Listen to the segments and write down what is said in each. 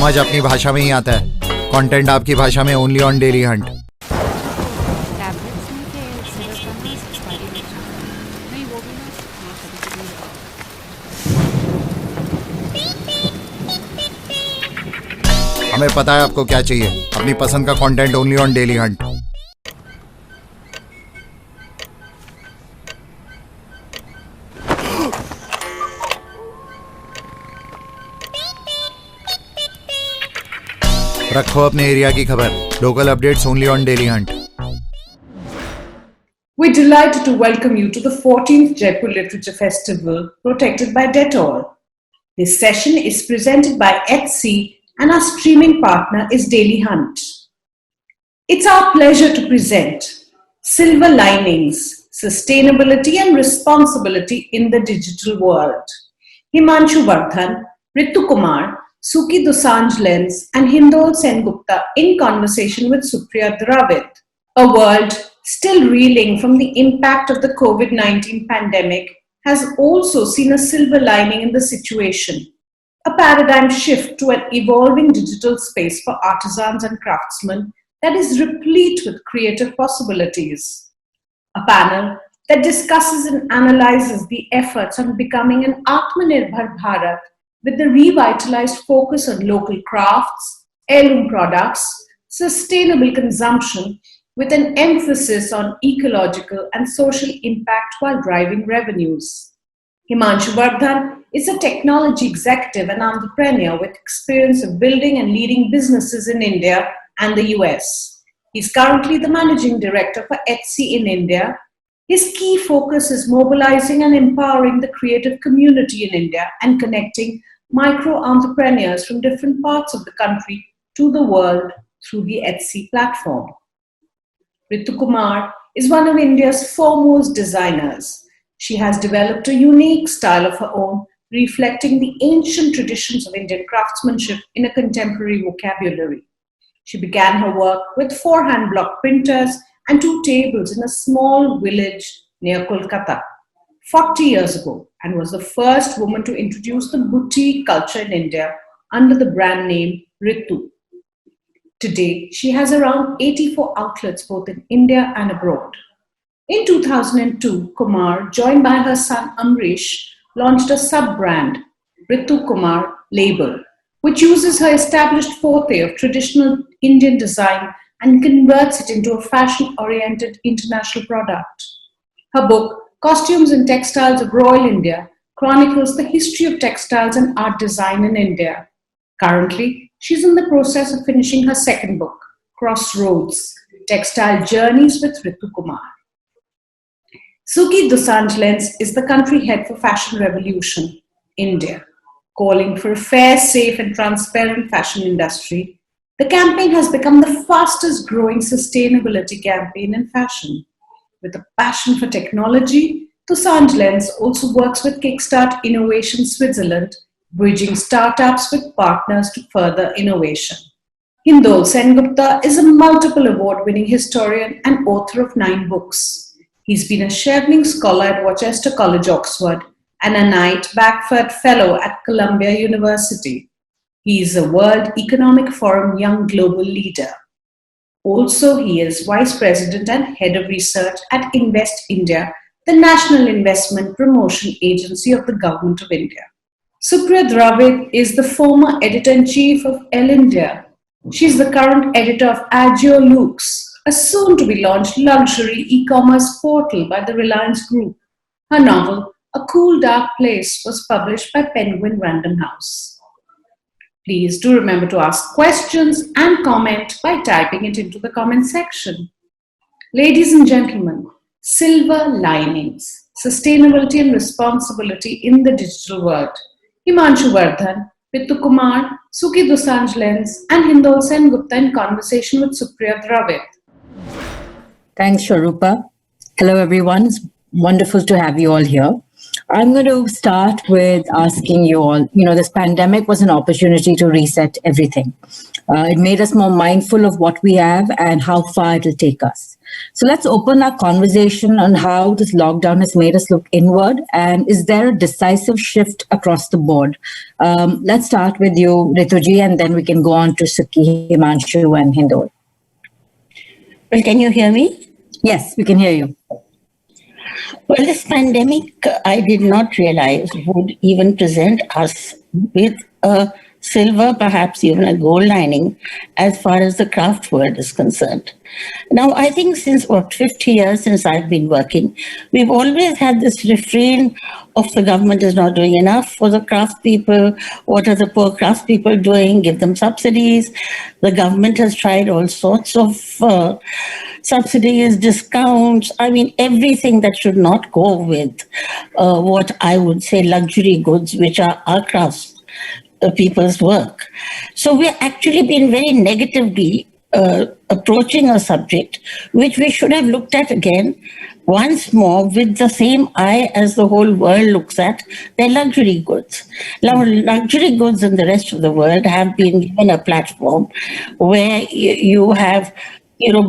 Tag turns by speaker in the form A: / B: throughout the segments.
A: समझ अपनी भाषा में ही आता है, कंटेंट आपकी भाषा में ओनली ऑन डेली हंट। हमें पता है आपको क्या चाहिए, अपनी पसंद का content only on daily Hunt. रखो अपने एरिया की खबर, local updates only on daily Hunt.
B: We're delighted to welcome you to the 14th Jaipur Literature Festival, protected by Dettol. This session is presented by Etsy, and our streaming partner is Daily Hunt. It's our pleasure to present Silver Linings, Sustainability and Responsibility in the Digital World. Himanshu Wardhan, Ritu Kumar, Suki Dusanj-Lenz and Hindol Sengupta in conversation with Supriya Dravid. A world still reeling from the impact of the COVID-19 pandemic has also seen a silver lining in the situation. A paradigm shift to an evolving digital space for artisans and craftsmen that is replete with creative possibilities. A panel that discusses and analyzes the efforts on becoming an Atmanirbhar Bharat with the revitalized focus on local crafts, heirloom products, sustainable consumption, with an emphasis on ecological and social impact while driving revenues. Himanshu Wardhan is a technology executive and entrepreneur with experience of building and leading businesses in India and the US. He's currently the managing director for Etsy in India. His key focus is mobilizing and empowering the creative community in India and connecting micro-entrepreneurs from different parts of the country to the world through the Etsy platform. Ritu Kumar is one of India's foremost designers. She has developed a unique style of her own, reflecting the ancient traditions of Indian craftsmanship in a contemporary vocabulary. She began her work with 4 hand block printers and 2 tables in a small village near Kolkata 40 years ago, and was the first woman to introduce the boutique culture in India under the brand name Ritu. Today, she has around 84 outlets both in India and abroad. In 2002, Kumar, joined by her son Amrish, launched a sub-brand, Ritu Kumar Label, which uses her established forte of traditional Indian design and converts it into a fashion-oriented international product. Her book, Costumes and Textiles of Royal India, chronicles the history of textiles and art design in India. Currently, she's in the process of finishing her second book, Crossroads, Textile Journeys with Ritu Kumar. Suki Dusanj-Lenz is the country head for Fashion Revolution, India. Calling for a fair, safe and transparent fashion industry, the campaign has become the fastest growing sustainability campaign in fashion. With a passion for technology, Dusanj-Lenz also works with Kickstart Innovation Switzerland, bridging startups with partners to further innovation. Hindol Sengupta is a multiple award-winning historian and author of 9 books. He's been a Chevening Scholar at Worcester College, Oxford, and a Knight Bagford Fellow at Columbia University. He is a World Economic Forum Young Global Leader. Also, he is Vice President and Head of Research at Invest India, the National Investment Promotion Agency of the Government of India. Supriya Dravid is the former Editor-in-Chief of Elle India. She is the current editor of Agio Lux, a soon-to-be-launched luxury e-commerce portal by the Reliance Group. Her novel, A Cool Dark Place, was published by Penguin Random House. Please do remember to ask questions and comment by typing it into the comment section. Ladies and gentlemen, silver linings, sustainability and responsibility in the digital world. Himanshu Wardhan, Ritu Kumar, Suki Dusanj-Lenz and Hindol Sengupta in conversation with Supriya Dravid.
C: Thanks, Sharupa. Hello, everyone. It's wonderful to have you all here. I'm going to start with asking you all, this pandemic was an opportunity to reset everything. It made us more mindful of what we have and how far it will take us. So let's open our conversation on how this lockdown has made us look inward, and is there a decisive shift across the board? Let's start with you, Rituji, and then we can go on to Suki, Himanshu, and Hindol.
D: Well, can you hear me?
C: Yes, we can hear you.
D: Well, this pandemic, I did not realize would even present us with a silver, perhaps even a gold lining, as far as the craft world is concerned. Now, I think since 50 years since I've been working, we've always had this refrain of the government is not doing enough for the craft people. What are the poor craft people doing? Give them subsidies. The government has tried all sorts of subsidies, discounts. I mean, everything that should not go with what I would say luxury goods, which are our crafts. People's work. So we're actually been very negatively approaching a subject which we should have looked at again once more with the same eye as the whole world looks at their luxury goods. Now, luxury goods in the rest of the world have been given a platform where you have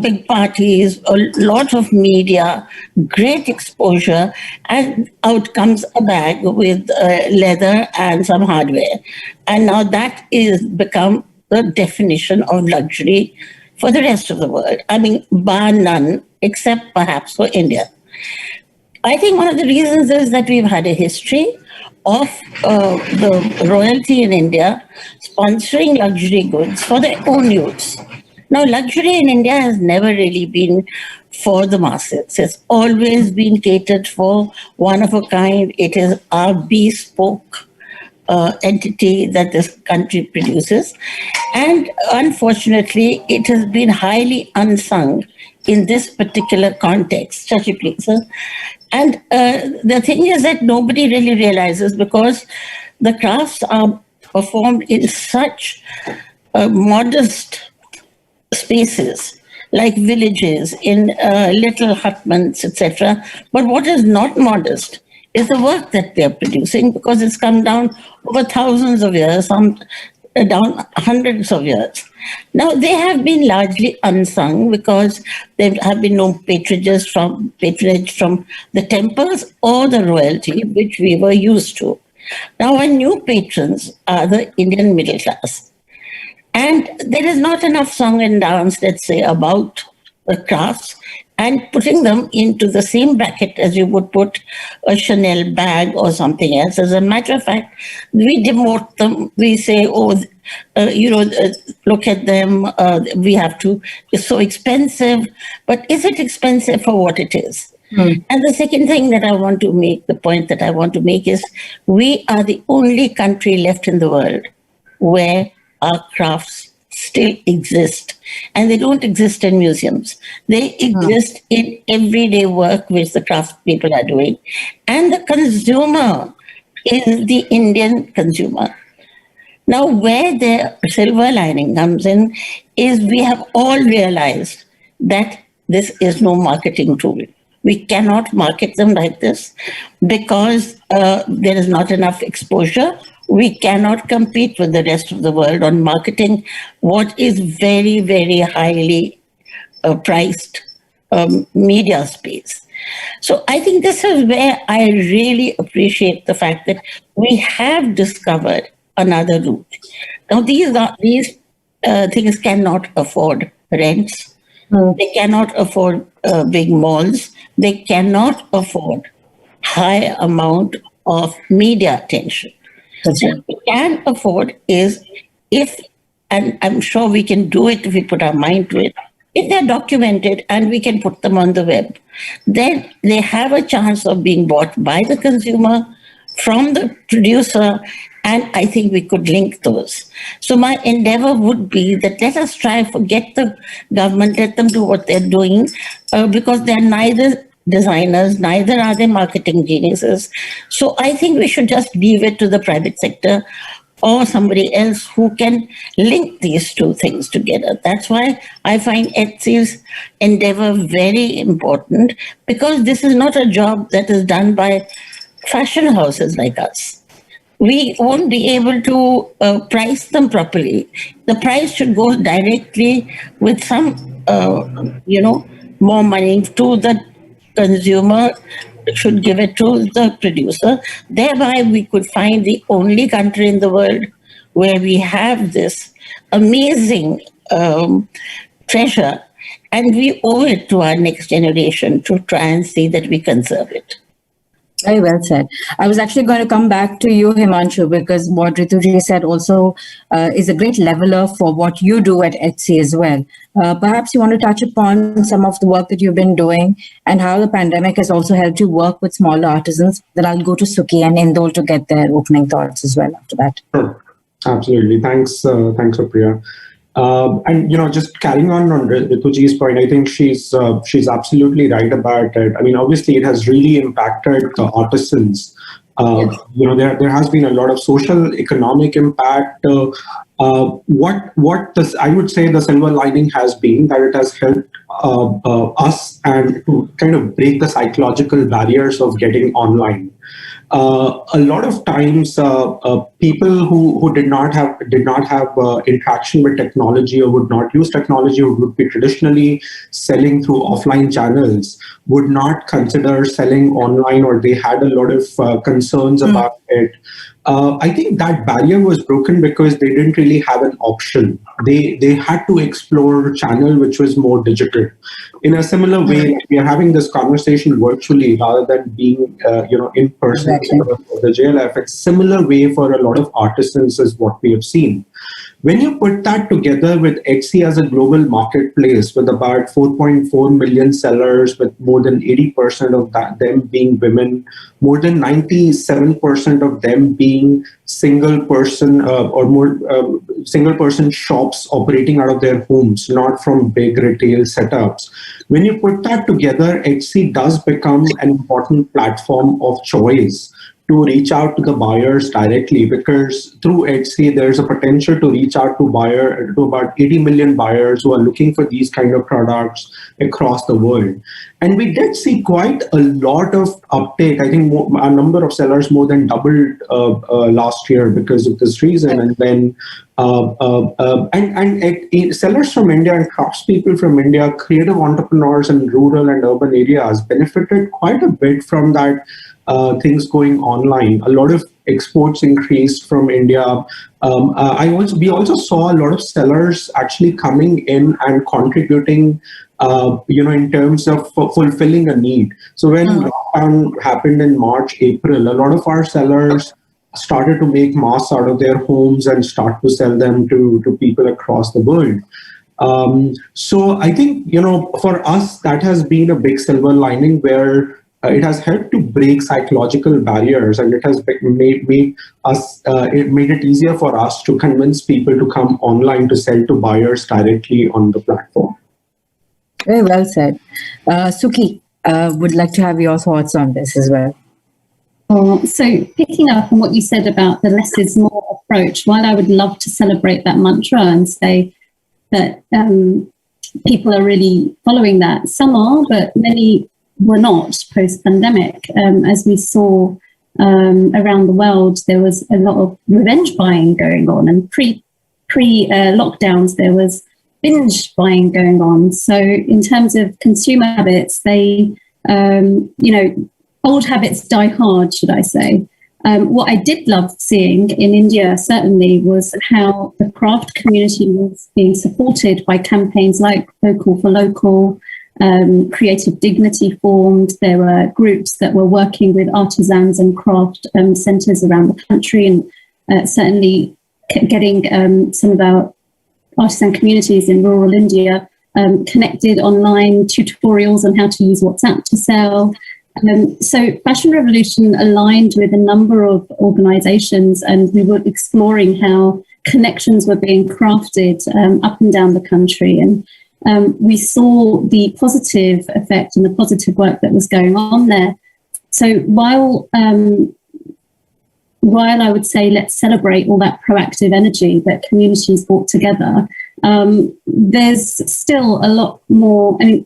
D: big parties, a lot of media, great exposure, and out comes a bag with leather and some hardware. And now that is become the definition of luxury for the rest of the world. I mean, bar none, except perhaps for India. I think one of the reasons is that we've had a history of the royalty in India sponsoring luxury goods for their own use. Now, luxury in India has never really been for the masses. It's always been catered for, one of a kind. It is our bespoke entity that this country produces. And unfortunately, it has been highly unsung in this particular context. Chachi, please. And the thing is that nobody really realizes, because the crafts are performed in such modest spaces, like villages, in little hutments, etc. But what is not modest is the work that they're producing, because it's come down over thousands of years, some down hundreds of years. Now, they have been largely unsung because there have been no patronage from the temples or the royalty, which we were used to. Now, our new patrons are the Indian middle class. And there is not enough song and dance, let's say, about the crafts, and putting them into the same bracket as you would put a Chanel bag or something else. As a matter of fact, we demote them. We say, look at them. We have to, it's so expensive. But is it expensive for what it is? And the second thing that I want to make, the point that I want to make is, we are the only country left in the world where our crafts still exist, and they don't exist in museums. They exist in everyday work which the craft people are doing, and the consumer is the Indian consumer. Now, where the silver lining comes in is, we have all realized that this is no marketing tool. We cannot market them like this because there is not enough exposure. We cannot compete with the rest of the world on marketing what is very, very highly priced media space. So I think this is where I really appreciate the fact that we have discovered another route. Now, these things cannot afford rents. They cannot afford big malls. They cannot afford high amount of media attention. What we can afford is, if, and I'm sure we can do it if we put our mind to it, if they're documented and we can put them on the web, then they have a chance of being bought by the consumer, from the producer, and I think we could link those. So my endeavor would be that let us try, forget the government, let them do what they're doing, because they're neither designers, neither are they marketing geniuses. So I think we should just leave it to the private sector or somebody else who can link these two things together. That's why I find Etsy's endeavor very important, because this is not a job that is done by fashion houses like us. We won't be able to price them properly. The price should go directly with some, more money to the consumer, should give it to the producer. Thereby, we could find the only country in the world where we have this amazing treasure, and we owe it to our next generation to try and see that we conserve it.
C: Very well said. I was actually going to come back to you, Himanshu, because what Rituji said also is a great leveler for what you do at Etsy as well. Perhaps you want to touch upon some of the work that you've been doing and how the pandemic has also helped you work with smaller artisans. Then I'll go to Suki and Hindol to get their opening thoughts as well after that.
E: Sure. Absolutely. Thanks, Supriya. And just carrying on Rituji's point, I think she's absolutely right about it. I mean, obviously, it has really impacted the artisans.
C: Yes.
E: There has been a lot of social, economic impact. What this, I would say, the silver lining has been that it has helped us and to kind of break the psychological barriers of getting online. A lot of times, people who did not have interaction with technology or would not use technology, or would be traditionally selling through offline channels, would not consider selling online, or they had a lot of concerns about it. I think that barrier was broken because they didn't really have an option. They had to explore a channel which was more digital. In a similar way, we are having this conversation virtually rather than being in person.
C: Exactly.
E: The JLF. It's similar way for a lot of artisans is what we have seen. When you put that together with Etsy as a global marketplace with about 4.4 million sellers, with more than 80% of them being women, more than 97% of them being single person or more single person shops operating out of their homes, not from big retail setups. When you put that together, Etsy does become an important platform of choice to reach out to the buyers directly, because through Etsy, there's a potential to reach out to about 80 million buyers who are looking for these kind of products across the world. And we did see quite a lot of uptake. I think a number of sellers more than doubled last year because of this reason. And then sellers from India and craftspeople from India, creative entrepreneurs in rural and urban areas benefited quite a bit from that. Things going online. A lot of exports increased from India. We also saw a lot of sellers actually coming in and contributing, in terms of fulfilling a need. So when lockdown happened in March, April, a lot of our sellers started to make masks out of their homes and start to sell them to people across the world. So I think, for us, that has been a big silver lining where it has helped to break psychological barriers, and it has made it easier for us to convince people to come online to sell to buyers directly on the platform.
C: Very well said. Suki, would like to have your thoughts on this as well.
F: So picking up on what you said about the less is more approach, while I would love to celebrate that mantra and say that people are really following that, some are, but many were not post-pandemic. As we saw around the world, there was a lot of revenge buying going on, and pre-lockdowns, there was binge buying going on. So in terms of consumer habits, they, old habits die hard, should I say. What I did love seeing in India, certainly, was how the craft community was being supported by campaigns like Vocal for Local. Creative Dignity formed. There were groups that were working with artisans and craft centres around the country, and certainly getting some of our artisan communities in rural India connected online, tutorials on how to use WhatsApp to sell. So Fashion Revolution aligned with a number of organisations, and we were exploring how connections were being crafted up and down the country. And we saw the positive effect and the positive work that was going on there. So while I would say let's celebrate all that proactive energy that communities brought together, there's still a lot more. I mean,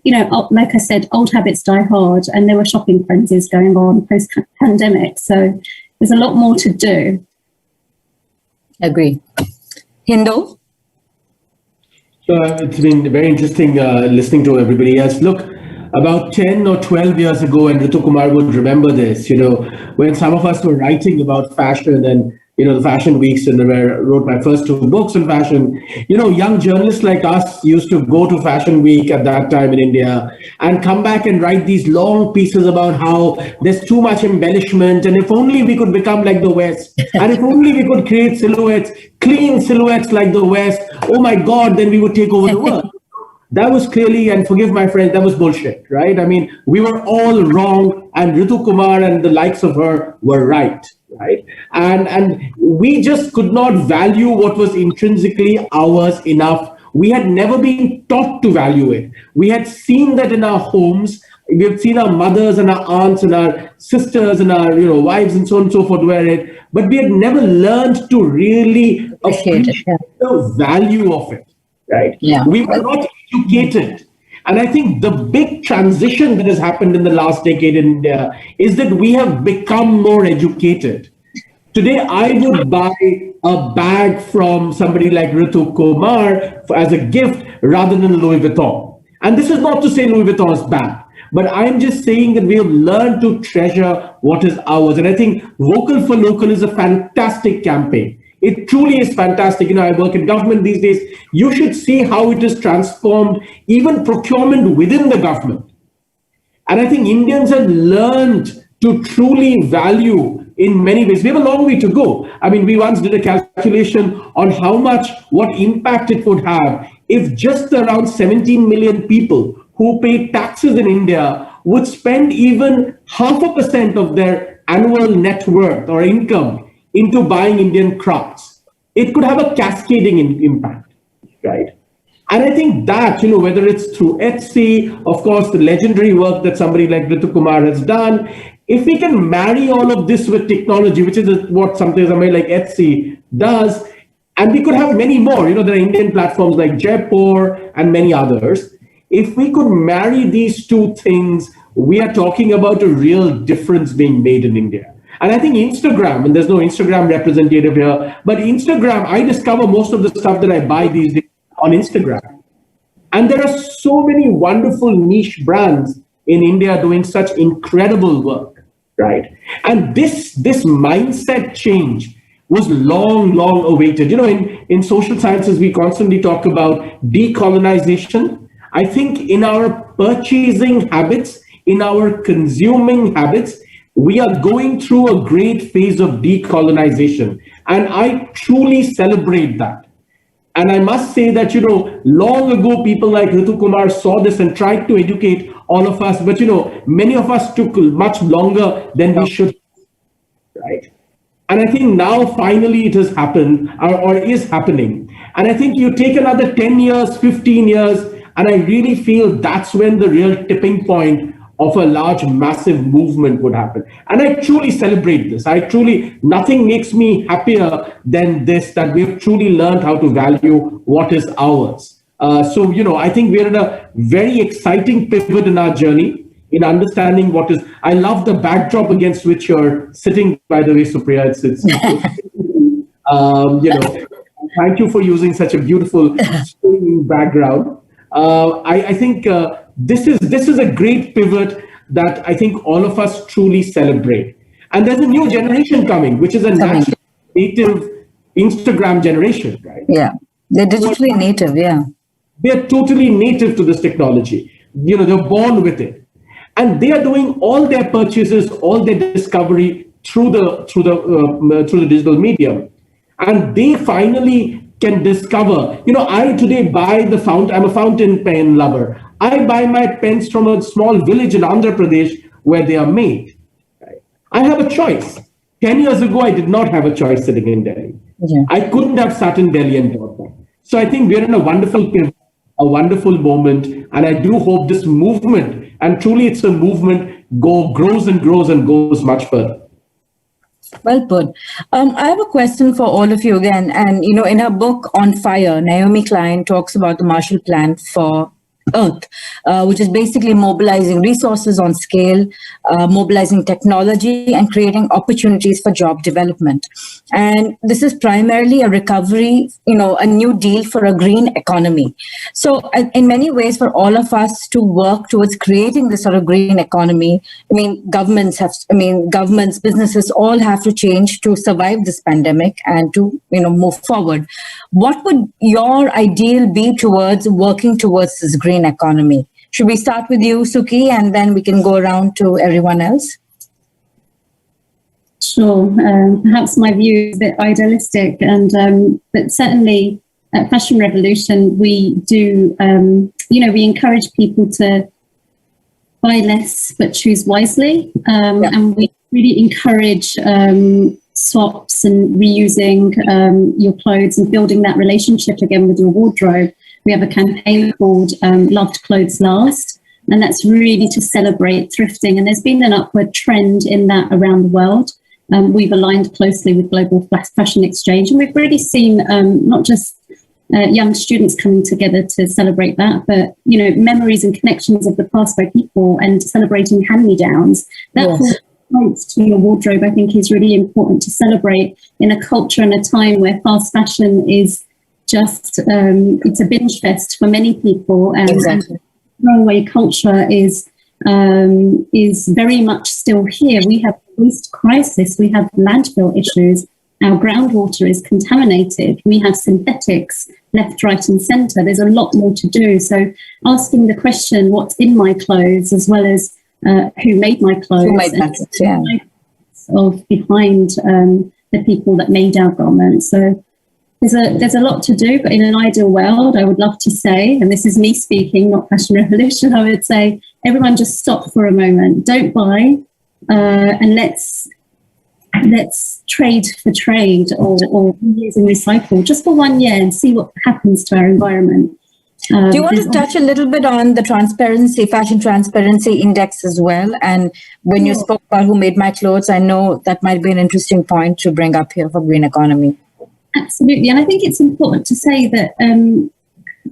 F: like I said, old habits die hard, and there were shopping frenzies going on post-pandemic. So there's a lot more to do.
C: Agree. Hindol?
G: It's been very interesting listening to everybody else. Look, about 10 or 12 years ago, and Ritu Kumar would remember this, when some of us were writing about fashion and, the fashion weeks, and where I wrote my first 2 books on fashion, young journalists like us used to go to Fashion Week at that time in India and come back and write these long pieces about how there's too much embellishment, and if only we could become like the West, and if only we could create silhouettes, clean silhouettes like the West, oh my God, then we would take over the world. That was clearly, and forgive my friends, that was bullshit, right? I mean, we were all wrong, and Ritu Kumar and the likes of her were right? And we just could not value what was intrinsically ours enough. We had never been taught to value it. We had seen that in our homes. We had seen our mothers and our aunts and our sisters and our wives and so on and so forth wear it, but we had never learned to really appreciate the value of it. Right?
C: Yeah.
G: We were not educated. And I think the big transition that has happened in the last decade in India is that we have become more educated. Today, I would buy a bag from somebody like Ritu Kumar as a gift rather than Louis Vuitton. And this is not to say Louis Vuitton is bad, but I'm just saying that we have learned to treasure what is ours. And I think Vocal for Local is a fantastic campaign. It truly is fantastic. I work in government these days. You should see how it has transformed even procurement within the government. And I think Indians have learned to truly value in many ways. We have a long way to go. I mean, we once did a calculation on what impact it would have if just around 17 million people who pay taxes in India would spend even 0.5% of their annual net worth or income into buying Indian crafts. It could have a cascading impact, right? And I think that, whether it's through Etsy, of course, the legendary work that somebody like Ritu Kumar has done, if we can marry all of this with technology, which is what somebody like Etsy does, and we could have many more, there are Indian platforms like Jaipur and many others. If we could marry these two things, we are talking about a real difference being made in India. And I think Instagram, and there's no Instagram representative here, but Instagram, I discover most of the stuff that I buy these days on Instagram. And there are so many wonderful niche brands in India doing such incredible work, right? And this mindset change was long awaited. In social sciences, we constantly talk about decolonization. I think in our purchasing habits, in our consuming habits, we are going through a great phase of decolonization. And I truly celebrate that. And I must say that, long ago, people like Ritu Kumar saw this and tried to educate all of us. But, many of us took much longer than we should, right? And I think now finally it has happened or is happening. And I think you take another 10 years, 15 years, and I really feel that's when the real tipping point of a large, massive movement would happen. And I truly celebrate this. Nothing makes me happier than this, that we've truly learned how to value what is ours. I think we're in a very exciting pivot in our journey in understanding what is. I love the backdrop against which you're sitting, by the way, Supriya. Thank you for using such a beautiful background. I think this is a great pivot that I think all of us truly celebrate. And there's a new generation coming, which is a natural native Instagram generation, right?
C: Yeah, they're digitally native, yeah.
G: They're totally native to this technology. They're born with it. And they are doing all their purchases, all their discovery through the digital medium. And they finally can discover, I today buy I'm a fountain pen lover. I buy my pens from a small village in Andhra Pradesh where they are made. Right? I have a choice. 10 years ago, I did not have a choice sitting in Delhi. Yeah. I couldn't have sat in Delhi and bought that. So I think we're in a wonderful pivot, a wonderful moment. And I do hope this movement, and truly it's a movement, grows and grows and goes much further.
C: Well put. I have a question for all of you again. And, in her book On Fire, Naomi Klein talks about the Marshall Plan for Earth, which is basically mobilizing resources on scale, mobilizing technology, and creating opportunities for job development. And this is primarily a recovery, a new deal for a green economy. So in many ways, for all of us to work towards creating this sort of green economy, governments, businesses all have to change to survive this pandemic and to, move forward. What would your ideal be towards working towards this green economy? Should we start with you, Suki, and then we can go around to everyone else?
F: Sure. Perhaps my view is a bit idealistic, but certainly at Fashion Revolution, we do, we encourage people to buy less but choose wisely. And we really encourage swaps and reusing your clothes and building that relationship again with your wardrobe. We have a campaign called Loved Clothes Last, and that's really to celebrate thrifting. And there's been an upward trend in that around the world. We've aligned closely with Global Fashion Exchange, and we've really seen not just young students coming together to celebrate that, but memories and connections of the past by people and celebrating hand-me-downs. That to your wardrobe, I think, is really important to celebrate in a culture and a time where fast fashion is just it's a binge fest for many people, and runaway culture is very much still here. We have waste crisis, we have landfill issues, our groundwater is contaminated, we have synthetics left, right, and centre. There's a lot more to do. So asking the question, what's in my clothes, as well as who made my clothes, of behind the people that made our garments. So there's a lot to do, but in an ideal world, I would love to say, and this is me speaking, not Fashion Revolution, I would say, everyone just stop for a moment, don't buy, and let's trade for trade or reuse and recycle just for 1 year and see what happens to our environment.
C: Do you want to touch a little bit on the Fashion Transparency Index as well? And when you spoke about who made my clothes, I know that might be an interesting point to bring up here for green economy.
F: Absolutely. And I think it's important to say that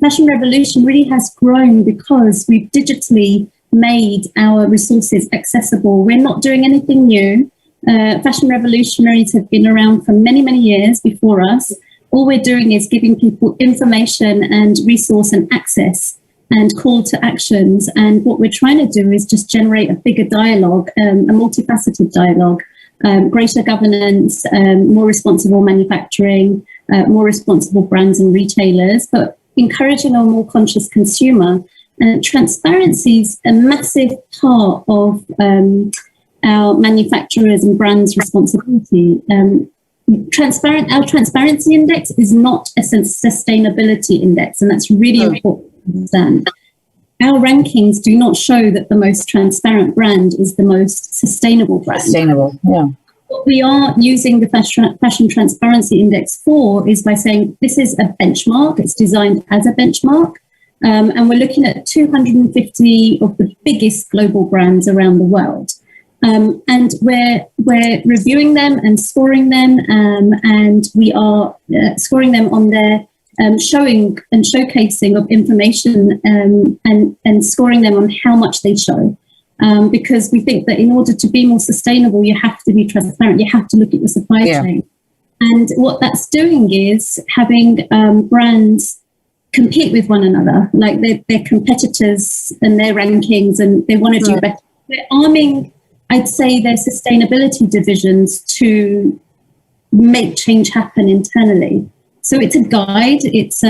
F: Fashion Revolution really has grown because we've digitally made our resources accessible. We're not doing anything new. Fashion revolutionaries have been around for many, many years before us. All we're doing is giving people information and resource and access and call to actions. And what we're trying to do is just generate a bigger dialogue, a multifaceted dialogue, greater governance, more responsible manufacturing, more responsible brands and retailers, but encouraging a more conscious consumer. Transparency is a massive part of our manufacturers and brands' responsibility. Our transparency index is not a sustainability index, and that's really important to understand. Our rankings do not show that the most transparent brand is the most sustainable brand. What we are using the Fashion Transparency Index for is by saying this is a benchmark, it's designed as a benchmark, and we're looking at 250 of the biggest global brands around the world. And we're reviewing them and scoring them, and we are scoring them on their showing and showcasing of information, and scoring them on how much they show. Because we think that in order to be more sustainable, you have to be transparent, you have to look at your supply chain. And what that's doing is having brands compete with one another, like they're competitors and their rankings, and they want to do better. We're arming, I'd say, their sustainability divisions to make change happen internally. So it's a guide. It's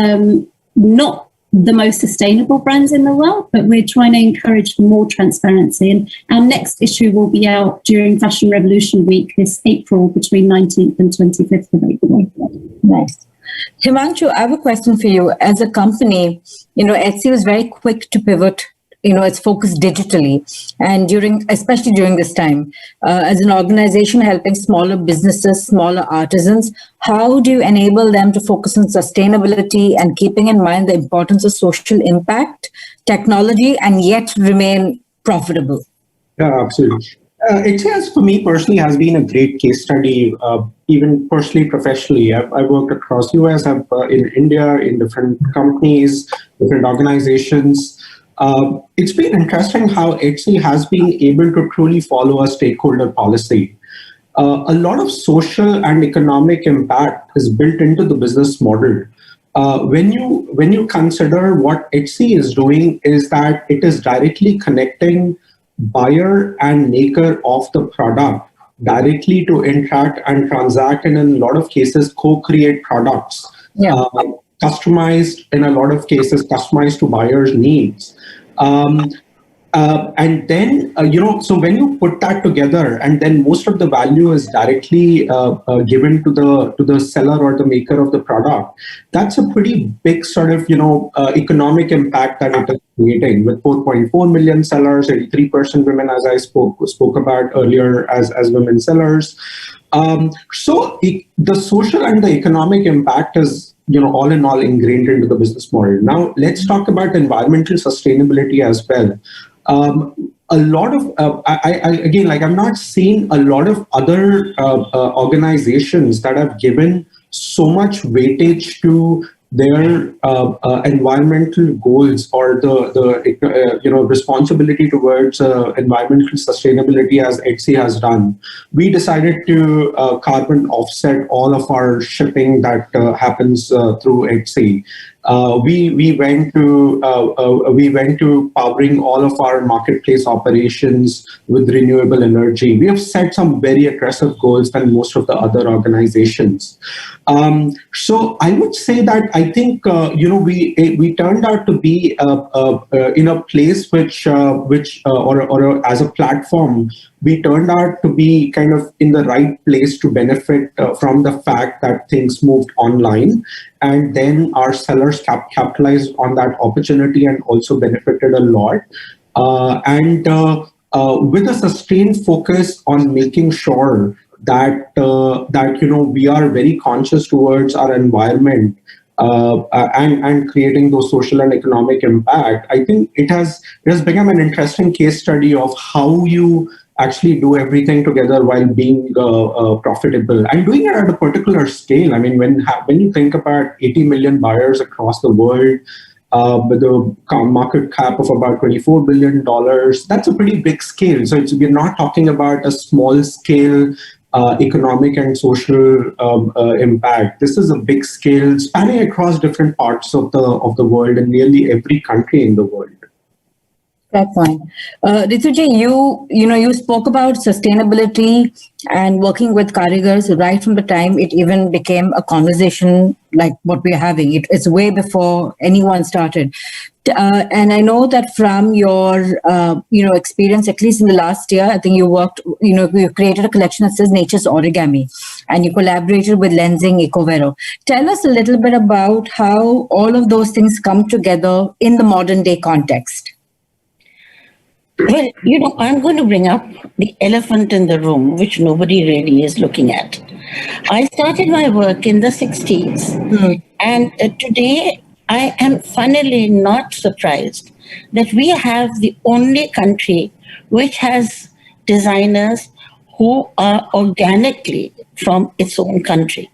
F: not the most sustainable brands in the world, but we're trying to encourage more transparency. And our next issue will be out during Fashion Revolution Week this April, between 19th and 25th of April.
C: Nice. Himanshu, I have a question for you. As a company, Etsy was very quick to pivot its focus digitally, and especially during this time, as an organization helping smaller businesses, smaller artisans, how do you enable them to focus on sustainability and keeping in mind the importance of social impact, technology, and yet remain profitable?
E: Yeah, absolutely. Etsy, for me personally, has been a great case study, even personally, professionally. I've worked across US, in India, in different companies, different organizations. It's been interesting how Etsy has been able to truly follow a stakeholder policy. A lot of social and economic impact is built into the business model. When you consider what Etsy is doing is that it is directly connecting buyer and maker of the product directly to interact and transact, and in a lot of cases co-create products.
C: Yeah.
E: Customized, in a lot of cases, customized to buyers' needs. And then, so when you put that together, and then most of the value is directly given to the seller or the maker of the product, that's a pretty big sort of, economic impact that it is creating. With 4.4 million sellers, 83% women, as I spoke about earlier, as women sellers. So the social and the economic impact is, all in all ingrained into the business model. Now, let's talk about environmental sustainability as well. A lot of, I'm not seeing a lot of other organizations that have given so much weightage to their environmental goals or the responsibility towards environmental sustainability as Etsy has done. We decided to carbon offset all of our shipping that happens through Etsy. We went to powering all of our marketplace operations with renewable energy. We have set some very aggressive goals than most of the other organizations. So I would say that I think we turned out to be in a place which as a platform, we turned out to be kind of in the right place to benefit from the fact that things moved online, and then our sellers capitalized on that opportunity and also benefited a lot. With a sustained focus on making sure that we are very conscious towards our environment and creating those social and economic impact, I think it has become an interesting case study of how you actually do everything together while being profitable and doing it at a particular scale. I mean, when you think about 80 million buyers across the world, with a market cap of about $24 billion, that's a pretty big scale. So we're not talking about a small scale economic and social impact. This is a big scale spanning across different parts of the world and nearly every country in the world.
C: Fair point. Rituji, you spoke about sustainability and working with karigars right from the time it even became a conversation like what we're having. It's way before anyone started. And I know that from your, experience, at least in the last year, I think you worked, you created a collection that says Nature's Origami, and you collaborated with Lenzing Ecovero. Tell us a little bit about how all of those things come together in the modern day context.
D: Well, I'm going to bring up the elephant in the room, which nobody really is looking at. I started my work in the 60s, and today I am funnily not surprised that we have the only country which has designers who are organically from its own country.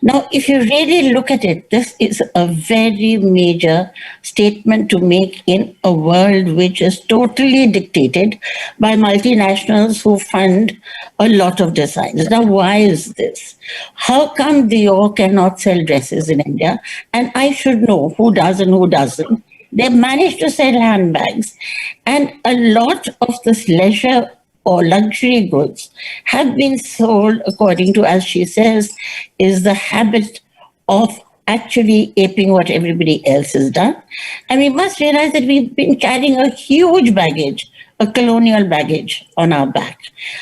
D: Now, if you really look at it, this is a very major statement to make in a world which is totally dictated by multinationals who fund a lot of designers. Now, why is this? How come Dior cannot sell dresses in India? And I should know who does and who doesn't. They managed to sell handbags, and a lot of this leisure or luxury goods have been sold according to, as she says, is the habit of actually aping what everybody else has done. And we must realize that we've been carrying a huge baggage, a colonial baggage on our back.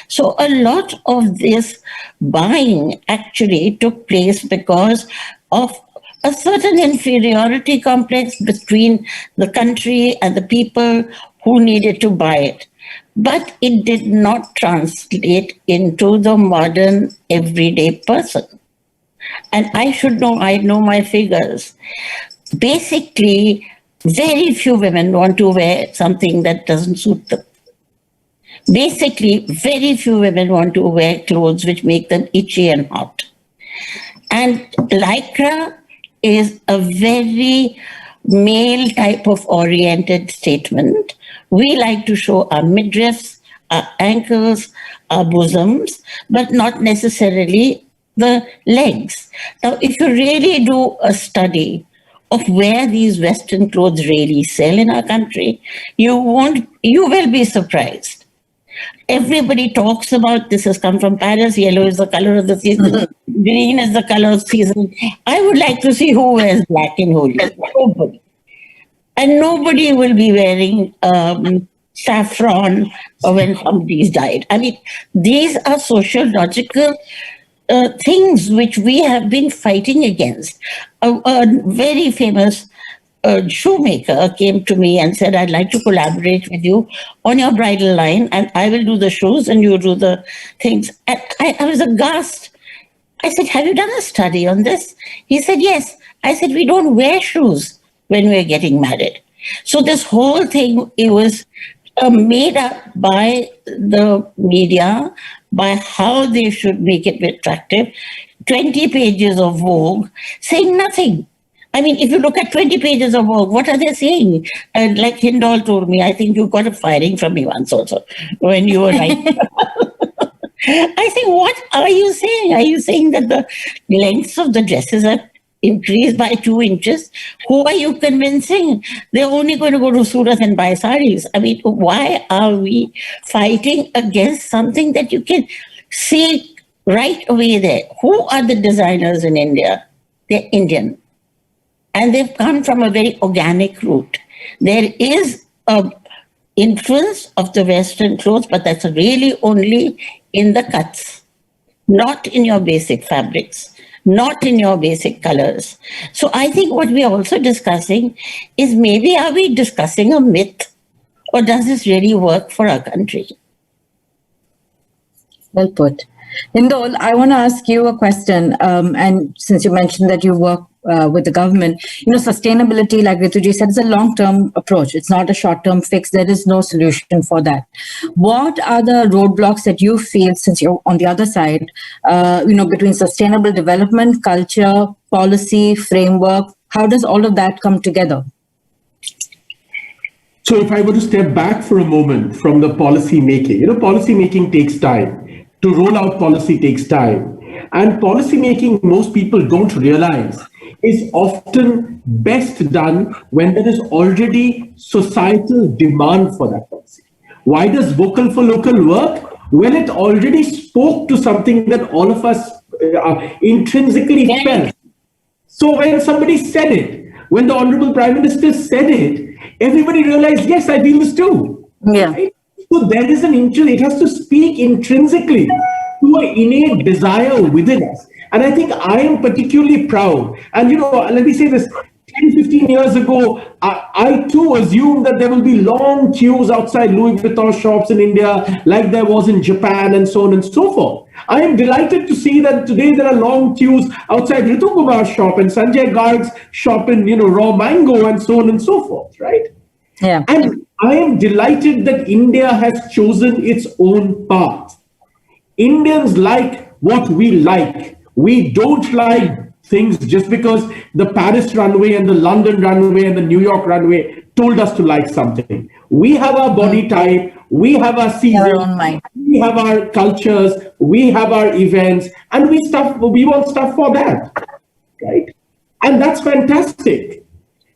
D: So a lot of this buying actually took place because of a certain inferiority complex between the country and the people who needed to buy it. But it did not translate into the modern everyday person. And I should know, I know my figures. Basically, very few women want to wear something that doesn't suit them. Basically, very few women want to wear clothes which make them itchy and hot. And Lycra is a very male type of oriented statement. We like to show our midriffs, our ankles, our bosoms, but not necessarily the legs. Now, if you really do a study of where these Western clothes really sell in our country, you will be surprised. Everybody talks about this has come from Paris, yellow is the color of the season, green is the color of season. I would like to see who wears black in Holi. Nobody. And nobody will be wearing saffron when somebody's died. I mean, these are sociological things which we have been fighting against. A very famous shoemaker came to me and said, I'd like to collaborate with you on your bridal line, and I will do the shoes and you do the things. And I was aghast. I said, have you done a study on this? He said, yes. I said, we don't wear shoes when we're getting married. So this whole thing, it was made up by the media, by how they should make it attractive. 20 pages of Vogue saying nothing. I mean, if you look at 20 pages of Vogue, what are they saying? Like Hindol told me, I think you got a firing from me once also when you were writing. I think, what are you saying? Are you saying that the lengths of the dresses are increased by 2 inches? Who are you convincing? They're only going to go to Surat and buy saris. I mean, why are we fighting against something that you can see right away there? Who are the designers in India? They're Indian. And they've come from a very organic route. There is an influence of the Western clothes, but that's really only in the cuts, not in your basic fabrics, not in your basic colors. So I think what we are also discussing is, maybe are we discussing a myth, or does this really work for our country?
C: Well put. Hindol, I want to ask you a question. And since you mentioned that you work with the government, sustainability, like Rituji said, is a long-term approach. It's not a short-term fix. There is no solution for that. What are the roadblocks that you feel, since you're on the other side, between sustainable development, culture, policy, framework? How does all of that come together?
G: So if I were to step back for a moment from the policy making, policy making takes time. To roll out policy takes time. And policy making, most people don't realize, is often best done when there is already societal demand for that policy. Why does vocal for local work? Well, it already spoke to something that all of us intrinsically felt. So when somebody said it, when the Honorable Prime Minister said it, everybody realized, yes, I feel this too.
C: Yeah.
G: Right? So there is it has to speak intrinsically to an innate desire within us. And I think I am particularly proud. And, let me say this, 10, 15 years ago, I too assumed that there will be long queues outside Louis Vuitton shops in India, like there was in Japan, and so on and so forth. I am delighted to see that today there are long queues outside Ritu Kumar's shop and Sanjay Garg's shop in, raw mango, and so on and so forth, right?
C: Yeah.
G: And I am delighted that India has chosen its own path. Indians like what we like. We don't like things just because the Paris runway and the London runway and the New York runway told us to like something. We have our body type, we have our seasons, we have our cultures, we have our events, and we want stuff for that, right? And that's fantastic.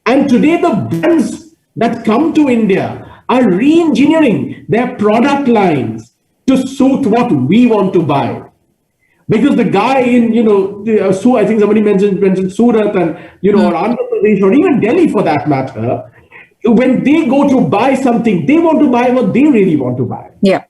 G: And today the brands that come to India are re-engineering their product lines to suit what we want to buy. Because the guy in, I think somebody mentioned Surat and, or Andhra Pradesh, or even Delhi for that matter, when they go to buy something, they want to buy what they really want to buy.
C: Yeah.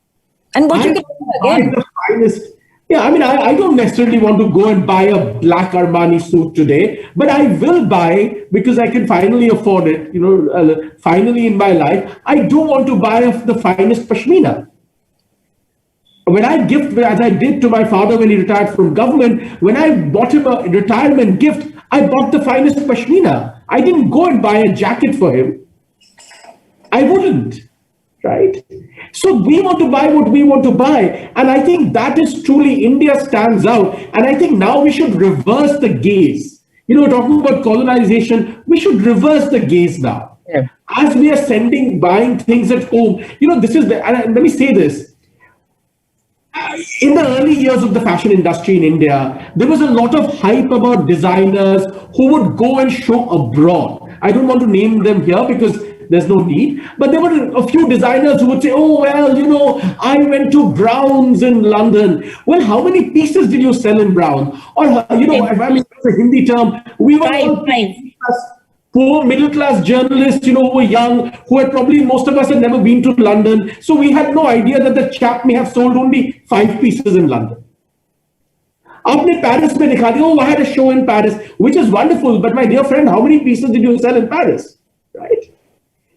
C: And what you can buy
G: the finest. Yeah, I mean, I don't necessarily want to go and buy a black Armani suit today, but I will buy, because I can finally afford it, finally in my life, I do want to buy the finest pashmina. When I gift, as I did to my father when he retired from government, when I bought him a retirement gift, I bought the finest pashmina. I didn't go and buy a jacket for him. I wouldn't, right? So we want to buy what we want to buy. And I think that is truly, India stands out. And I think now we should reverse the gaze. talking about colonization, we should reverse the gaze now.
C: Yeah.
G: As we are buying things at home, and let me say this. In the early years of the fashion industry in India, there was a lot of hype about designers who would go and show abroad. I don't want to name them here because there's no need, but there were a few designers who would say, oh, well, I went to Brown's in London. Well, how many pieces did you sell in Brown? Or, that's a Hindi term. We were all poor middle-class journalists, who were young, who had most of us had never been to London. So we had no idea that the chap may have sold only 5 pieces in London. Aapne Paris mein dikha diya, oh, I had a show in Paris, which is wonderful. But my dear friend, how many pieces did you sell in Paris? Right?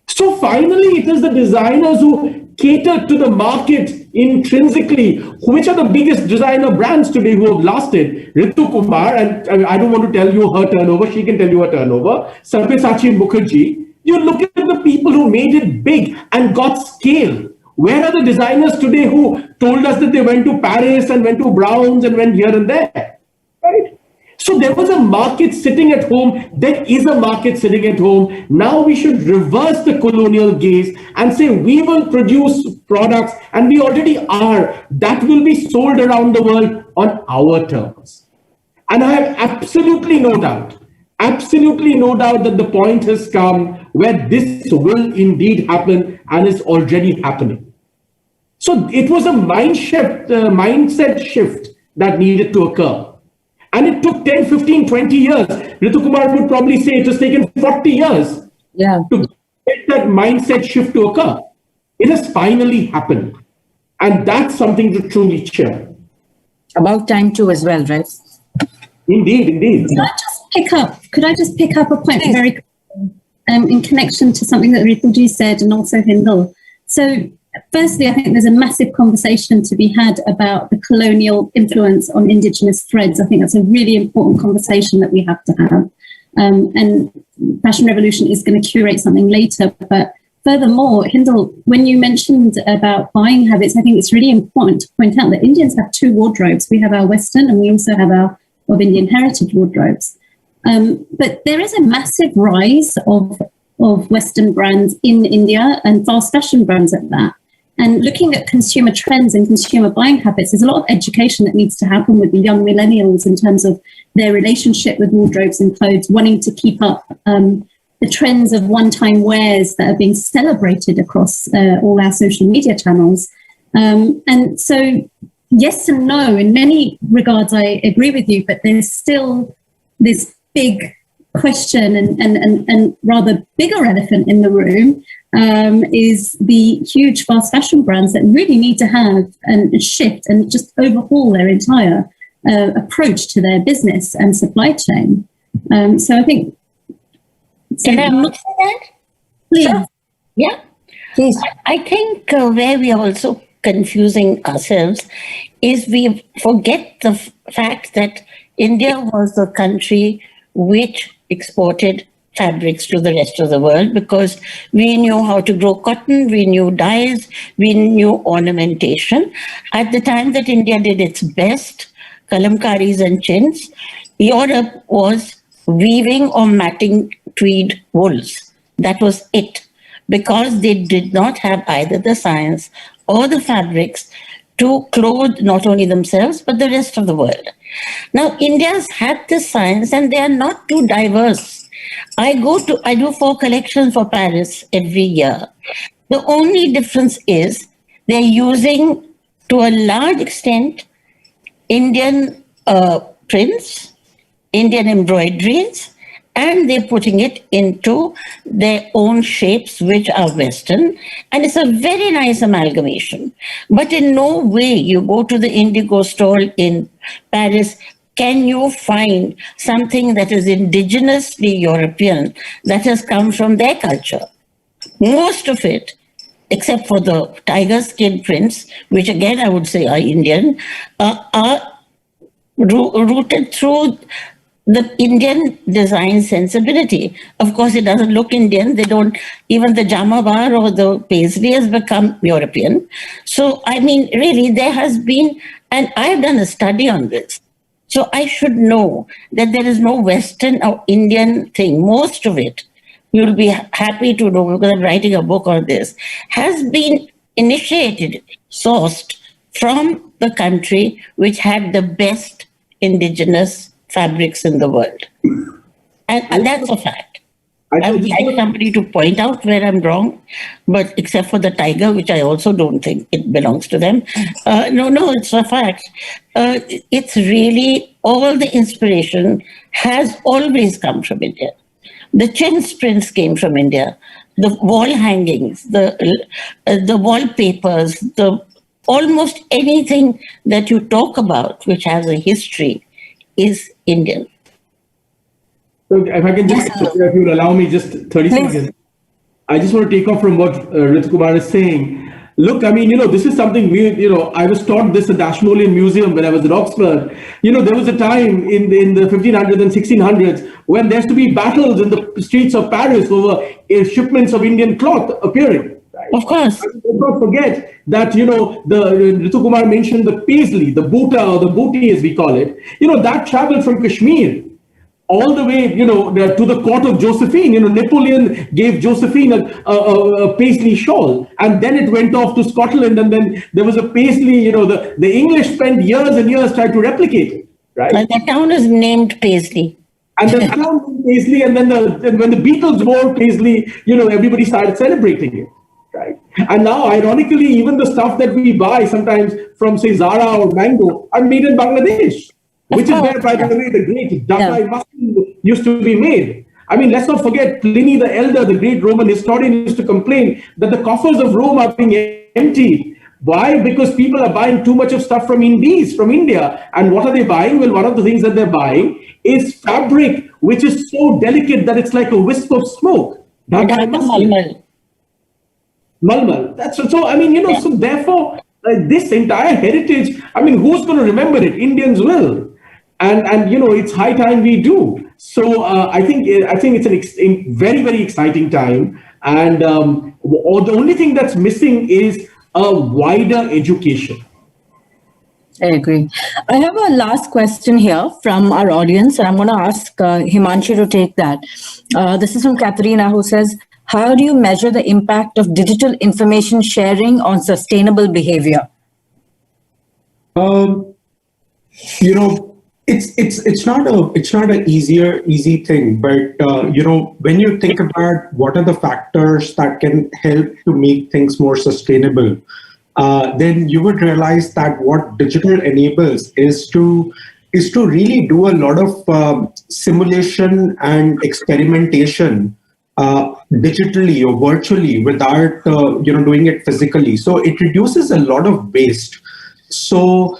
G: So finally, it is the designers who cater to the market intrinsically. Which are the biggest designer brands today who have lasted? Ritu, Kumar, and I don't want to tell you her turnover, she can tell you her turnover. Sabyasachi Mukherjee. You look at the people who made it big and got scale. Where are the designers today who told us that they went to Paris and went to Brown's and went here and there? Right? So there was a market sitting at home. There is a market sitting at home. Now we should reverse the colonial gaze and say we will produce products, and we already are, that will be sold around the world on our terms. And I have absolutely no doubt that the point has come where this will indeed happen and is already happening. So it was a mindset shift that needed to occur. And it took 10, 15, 20 years. Ritu Kumar would probably say it has taken 40 years to get that mindset shift to occur. It has finally happened. And that's something to truly share.
C: About time too as well, right?
G: Indeed.
F: Could I just pick up a point very quickly, in connection to something that Rituji said and also Hindol? So firstly, I think there's a massive conversation to be had about the colonial influence on indigenous threads. I think that's a really important conversation that we have to have. And Fashion Revolution is going to curate something later. But furthermore, Hindol, when you mentioned about buying habits, I think it's really important to point out that Indians have 2 wardrobes. We have our Western and we also have our of Indian heritage wardrobes. But there is a massive rise of Western brands in India and fast fashion brands at that. And looking at consumer trends and consumer buying habits, there's a lot of education that needs to happen with the young millennials in terms of their relationship with wardrobes and clothes, wanting to keep up the trends of one-time wears that are being celebrated across all our social media channels. And so, yes and no, in many regards, I agree with you, but there's still this big question and rather bigger elephant in the room, is the huge fast fashion brands that really need to have a shift and just overhaul their entire approach to their business and supply chain. So I think...
D: Can I answer that?
F: Please.
D: Sure. Yeah.
C: Please.
D: I think where we are also confusing ourselves is we forget the fact that India was the country which exported fabrics to the rest of the world because we knew how to grow cotton, we knew dyes, we knew ornamentation. At the time that India did its best, kalamkaris and chins, Europe was weaving or matting tweed wools. That was it, because they did not have either the science or the fabrics to clothe not only themselves, but the rest of the world. Now, India's had this science and they are not too diverse. I do 4 collections for Paris every year. The only difference is they're using, to a large extent, Indian prints, Indian embroideries, and they're putting it into their own shapes, which are Western. And it's a very nice amalgamation. But in no way you go to the Indigo stall in Paris, can you find something that is indigenously European, that has come from their culture? Most of it, except for the tiger skin prints, which again I would say are Indian, are rooted through the Indian design sensibility. Of course, it doesn't look Indian. They don't, even the jamavar or the paisley has become European. So, I mean, really, there has been, and I've done a study on this. So I should know that there is no Western or Indian thing. Most of it, you'll be happy to know, because I'm writing a book on this, has been initiated, sourced from the country which had the best indigenous fabrics in the world. And that's a fact. I would like somebody to point out where I'm wrong, but except for the tiger, which I also don't think it belongs to them. No, it's a fact. It's really, all the inspiration has always come from India. The chintz prints came from India. The wall hangings, the wallpapers, almost anything that you talk about which has a history is Indian.
G: So if I can just, if you'll allow me just 30 seconds, I just want to take off from what Ritu Kumar is saying. Look, I mean, this is something I was taught this at the Ashmolean Museum when I was at Oxford. There was a time in the 1500s and 1600s when there used to be battles in the streets of Paris over shipments of Indian cloth appearing. Right?
D: Of course.
G: Let's not forget that, Ritu Kumar mentioned the paisley, the boota or the booty as we call it, that traveled from Kashmir all the way, to the court of Josephine. Napoleon gave Josephine a paisley shawl, and then it went off to Scotland, and then there was a paisley. The English spent years and years trying to replicate it. Right?
D: And the town is named Paisley.
G: And the town named Paisley, and then when the Beatles wore Paisley, everybody started celebrating it. Right? And now, ironically, even the stuff that we buy sometimes from, say, Zara or Mango are made in Bangladesh. Which is where, by the way, the great Dakai muslin used to be made. I mean, let's not forget Pliny the Elder, the great Roman historian, used to complain that the coffers of Rome are being emptied. Why? Because people are buying too much of stuff from Indies, from India. And what are they buying? Well, one of the things that they're buying is fabric, which is so delicate that it's like a wisp of smoke.
D: Malmal.
G: That's so. I mean, so therefore, this entire heritage. I mean, who's going to remember it? Indians will. And it's high time we do. So I think it's a very, very exciting time. And the only thing that's missing is a wider education.
C: I agree. I have a last question here from our audience, and I'm going to ask Himanshu to take that. This is from Katharina, who says, how do you measure the impact of digital information sharing on sustainable behavior?
E: It's not an easy thing, but when you think about what are the factors that can help to make things more sustainable, then you would realize that what digital enables is to really do a lot of simulation and experimentation digitally or virtually without doing it physically. So it reduces a lot of waste. So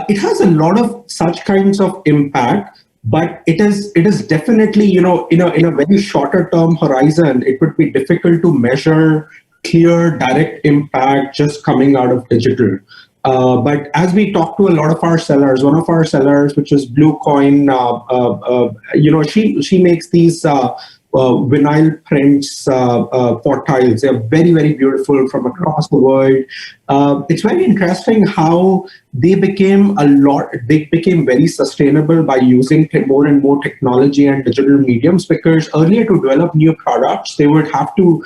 E: it has a lot of such kinds of impact, but it is definitely, in a very shorter term horizon, it would be difficult to measure clear direct impact just coming out of digital. But as we talk to a lot of our sellers, one of our sellers, which is Blue Coin, she makes these vinyl prints for tiles. They're very, very beautiful from across the world. It's very interesting how they became very sustainable by using more and more technology and digital mediums, because earlier to develop new products, they would have to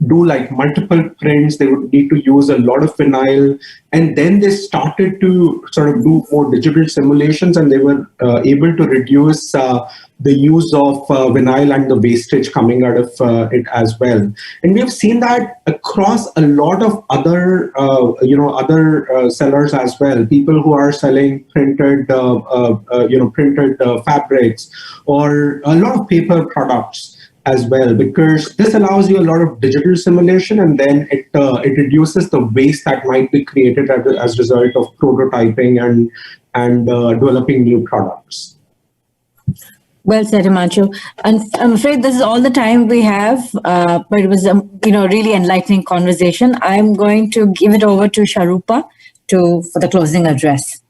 E: do like multiple prints, they would need to use a lot of vinyl, and then they started to sort of do more digital simulations, and they were able to reduce the use of vinyl and the wastage coming out of it as well. And we have seen that across a lot of other sellers as well, people who are selling printed fabrics or a lot of paper products as well, because this allows you a lot of digital simulation, and then it reduces the waste that might be created as a result of prototyping and developing new products.
C: Well said, Himanshu. And I'm afraid this is all the time we have, but it was a really enlightening conversation. I'm going to give it over to Sharupa for the closing address.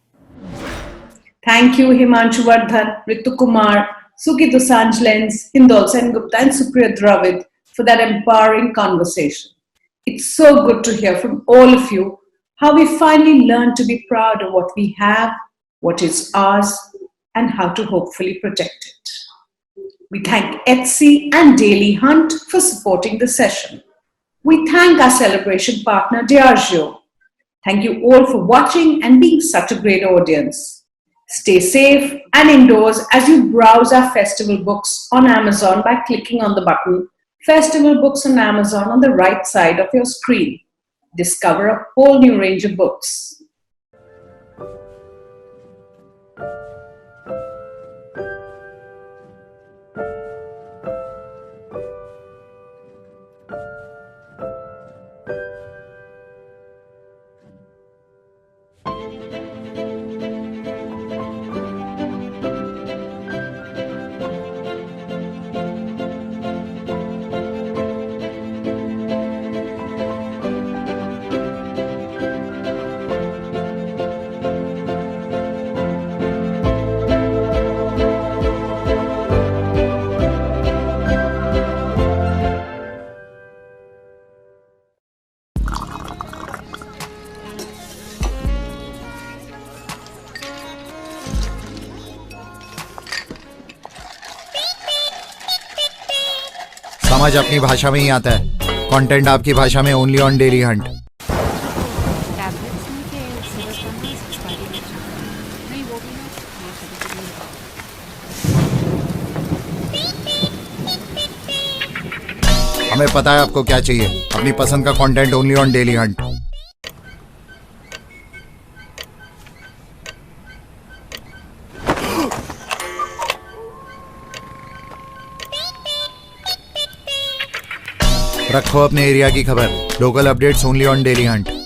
B: Thank you, Himanshu Wardhan, Ritu Kumar, Suki Dusanj-Lenz, Hindol, Sengupta, and Supriya Dravid for that empowering conversation. It's so good to hear from all of you how we finally learn to be proud of what we have, what is ours, and how to hopefully protect it. We thank Etsy and Daily Hunt for supporting the session. We thank our celebration partner, Diageo. Thank you all for watching and being such a great audience. Stay safe and indoors as you browse our festival books on Amazon by clicking on the button Festival Books on Amazon on the right side of your screen. Discover a whole new range of books.
A: समझ अपनी भाषा में ही आता है, content आपकी भाषा में only on daily Hunt. हमें पता है आपको क्या चाहिए, अपनी पसंद का content only on daily Hunt. रखो अपने एरिया की खबर, local updates only on daily Hunt.